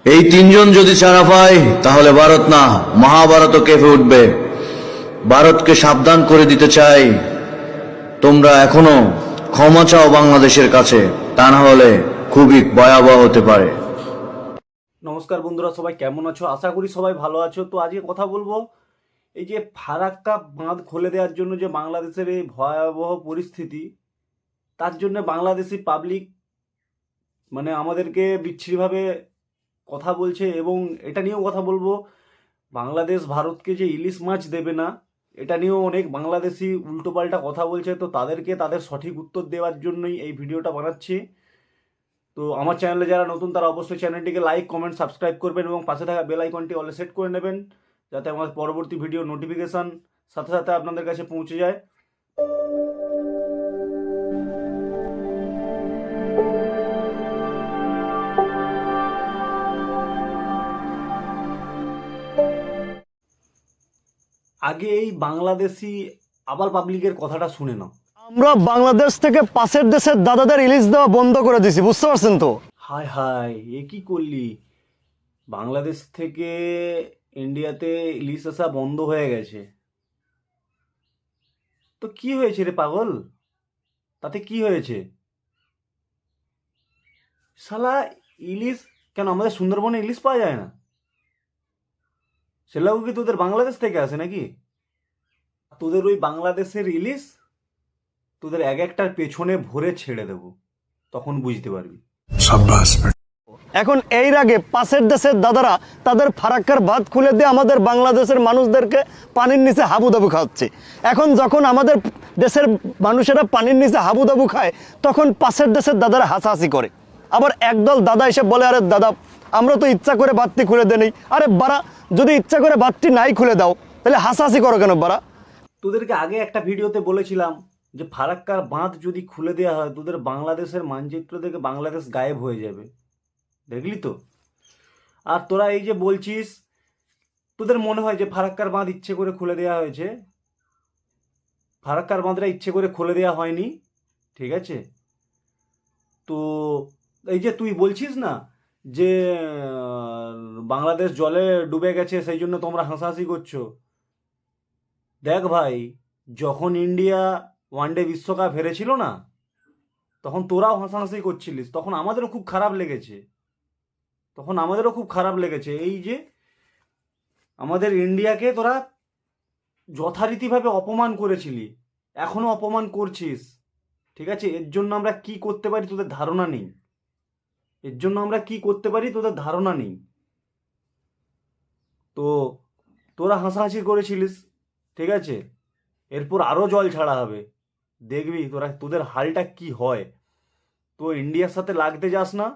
এই তিনজন যদি ছাড়া পায় তাহলে ভারত না মহাভারতও কেঁপে উঠবে। ভারতকে সাবধান করে দিতে চাই, তোমরা এখনো ক্ষমা চাও বাংলাদেশের কাছে, তা না হলে খুবই ভয়াবহ হতে পারে। নমস্কার বন্ধুরা, সবাই কেমন আছো? আশা করি সবাই ভালো আছো। তো আজকে কথা বলবো এই যে ফারাক্কা বাঁধ খুলে দেওয়ার জন্য যে বাংলাদেশের এই ভয়াবহ পরিস্থিতি, তার জন্য বাংলাদেশি পাবলিক মানে আমাদেরকে বিচ্ছিরিভাবে কথা বলছে। এবং এটা নিয়েও কথা বলবো, বাংলাদেশ ভারতকে যে ইলিশ মাছ দেবে না, এটা নিয়েও অনেক বাংলাদেশি উল্টোপাল্টা কথা বলছে। তো তাদেরকে তাদের সঠিক উত্তর দেওয়ার জন্যই এই ভিডিওটা বানাচ্ছি। তো আমার চ্যানেলে যারা নতুন তারা অবশ্যই চ্যানেলটিকে লাইক, কমেন্ট, সাবস্ক্রাইব করবেন এবং পাশে থাকা বেল আইকনটি অলে সেট করে নেবেন, যাতে আমার পরবর্তী ভিডিও নোটিফিকেশান সাথে সাথে আপনাদের কাছে পৌঁছে যায়। আগে এই বাংলাদেশি আবাল পাবলিকের কথাটা শুনে নাও। আমরা বাংলাদেশ থেকে পাশের দেশের দাদাদের ইলিশ দেওয়া বন্ধ করে দিছি, বুঝতে পারছেন তো? হায় হায়, এ কি করলি? বাংলাদেশ থেকে ইন্ডিয়াতে ইলিশ আসা বন্ধ হয়ে গেছে? তো কি হয়েছে রে পাগল? তাতে কি হয়েছে? শালা ইলিশ কেন আমাদের সুন্দরবনে ইলিশ পাওয়া যায় না? সেগুলো কি তোদের বাংলাদেশ থেকে আসে নাকি? তোদের ওই বাংলাদেশের ইলিশ তোদের এক একটার পেছনে ভরে ছেড়ে দেবো, তখন বুঝতে পারবি। এখন এর আগে পাশের দেশের দাদারা তাদের ফারাক্কার বাঁধ খুলে দিয়ে আমাদের বাংলাদেশের মানুষদেরকে পানির নিচে হাবুদাবু খাওয়াচ্ছে। এখন যখন আমাদের দেশের মানুষেরা পানির নিচে হাবুদাবু খায়, তখন পাশের দেশের দাদারা হাসাহাসি করে। আবার একদল দাদা এসে বলে, আরে দাদা, আমরা তো ইচ্ছা করে বাঁধটি খুলে দেই। আরে বাড়া, যদি ইচ্ছা করে বাঁধটি নাই খুলে দাও, তাহলে হাসাহাসি করো কেন বাড়া? তোদেরকে আগে একটা ভিডিওতে বলেছিলাম যে ফারাক্কার বাঁধ যদি খুলে দেওয়া হয়, তোদের বাংলাদেশের মানচিত্র থেকে বাংলাদেশ গায়েব হয়ে যাবে। দেখলি তো? আর তোরা এই যে বলছিস তোদের মনে হয় যে ফারাক্কার বাঁধ ইচ্ছে করে খুলে দেওয়া হয়েছে। ফারাক্কার বাঁধটা ইচ্ছে করে খুলে দেওয়া হয়নি, ঠিক আছে? তো এই যে তুই বলছিস না যে বাংলাদেশ জলে ডুবে গেছে, সেই জন্য তোমরা হাসাহাসি করছো। দেখ ভাই, যখন ইন্ডিয়া ওয়ানডে বিশ্বকাপ হেরেছিল না, তখন তোরাও হাসাহাসি করছিলিস, তখন আমাদেরও খুব খারাপ লেগেছে। এই যে আমাদের ইন্ডিয়াকে তোরা যথারীতিভাবে অপমান করেছিলি, এখনো অপমান করছিস, ঠিক আছে? এর জন্য আমরা কি করতে পারি তোদের ধারণা নেই। তো তোরা হাসাহাসি করেছিলিস, ঠিক আছে? এরপর আরও জল ছাড়া হবে, দেখবি তোদের হালটা কি হয়। তো ইন্ডিয়ার সাথে লাগতে যাস না,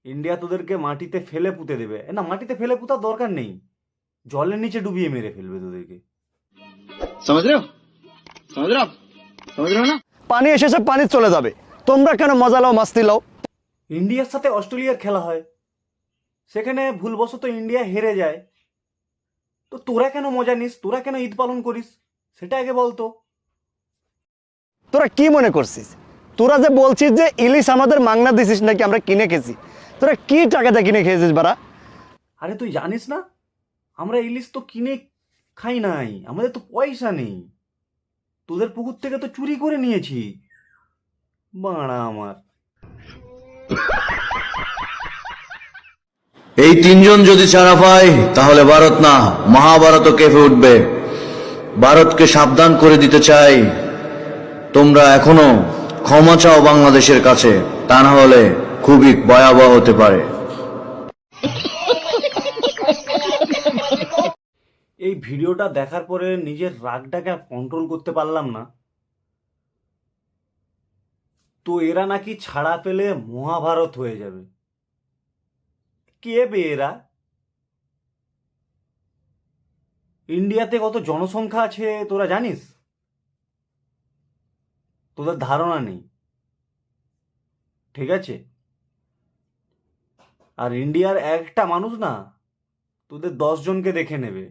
ইন্ডিয়া তোদেরকে মাটিতে ফেলে পুঁতে দেবে। না, মাটিতে ফেলে পুঁতার দরকার নেই, জলের নিচে ডুবিয়ে মেরে ফেলবে তোদেরকে। পানি এসেছে, পানি চলে যাবে, তোমরা কেন মজা লাও, মাস্তি লাও? ইন্ডিয়ার সাথে অস্ট্রেলিয়ার খেলা হয়, সেখানে ভুলবশত ইন্ডিয়া হেরে যায়, তো তোরা কেন মজা নিস, তোরা কেন ঈদ পালন করিস, সেটা আগে বলতো। তোরা কি মনে করছিস? তোরা যে বলছিস যে ইলিশ আমাদের মাংনা দিছিস নাকি আমরা কিনে খেয়েছি, তোরা কি টাকাতে কিনে খেয়েছিস বাড়া? আরে তুই জানিস না, আমরা ইলিশ তো কিনে খাই নাই, আমাদের তো পয়সা নেই, তোদের পুকুর থেকে তো চুরি করে নিয়েছি বাড়া আমার। এই তিনজন যদি ছাড়া পায় তাহলে ভারত না মহাভারতও কেঁপে উঠবে। ভারতকে সাবধান করে দিতে চাই, তোমরা এখনো ক্ষমা চাও বাংলাদেশের কাছে, তা না হলে খুবই ভয়াবহ হতে পারে। এই ভিডিওটা দেখার পরে নিজের রাগটাকে কন্ট্রোল করতে পারলাম না। তো এরা নাকি ছাড়া পেলে মহাভারত হয়ে যাবে। কে বে এরা? ইন্ডিয়াতে কত জনসংখ্যা আছে তোরা জানিস? তোদের ধারণা নেই, ঠিক আছে? আর ইন্ডিয়ার একটা মানুষ না তোদের 10 জনকে দেখে নেবে,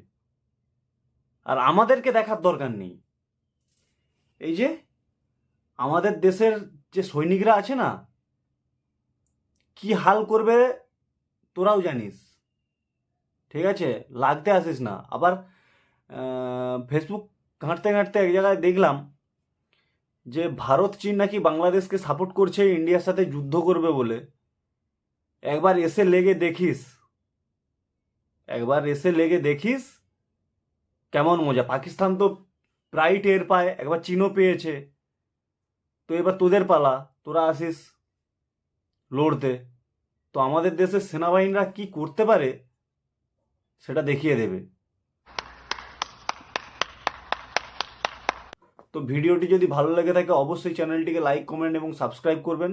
আর আমাদেরকে দেখার দরকার নেই। এই যে আমাদের দেশের যে সৈনিকরা আছে না, কি হাল করবে তোরাও জানিস, ঠিক আছে? লাগতে আসিস না। আবার ফেসবুক ঘাঁটতে ঘাঁটতে এক জায়গায় দেখলাম যে ভারত চীন নাকি বাংলাদেশকে সাপোর্ট করছে ইন্ডিয়ার সাথে যুদ্ধ করবে বলে। একবার এসে লেগে দেখিস, একবার এসে লেগে দেখিস কেমন মজা। পাকিস্তান তো প্রায় টের পায়, একবার চীনও পেয়েছে। তো এবার তোদের পালা, তোরা আসিস লড়তে। তো আমাদের দেশের সেনাবাহিনীরা কি করতে পারে সেটা দেখিয়ে দেবে। তো ভিডিওটি যদি ভালো লেগে থাকে অবশ্যই চ্যানেলটিকে লাইক, কমেন্ট এবং সাবস্ক্রাইব করবেন,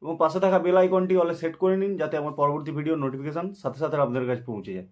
এবং পাশে থাকা বেল আইকনটি অলে সেট করে নিন যাতে আমার পরবর্তী ভিডিও নোটিফিকেশন সাথে সাথে আপনাদের কাছে পৌঁছে যায়।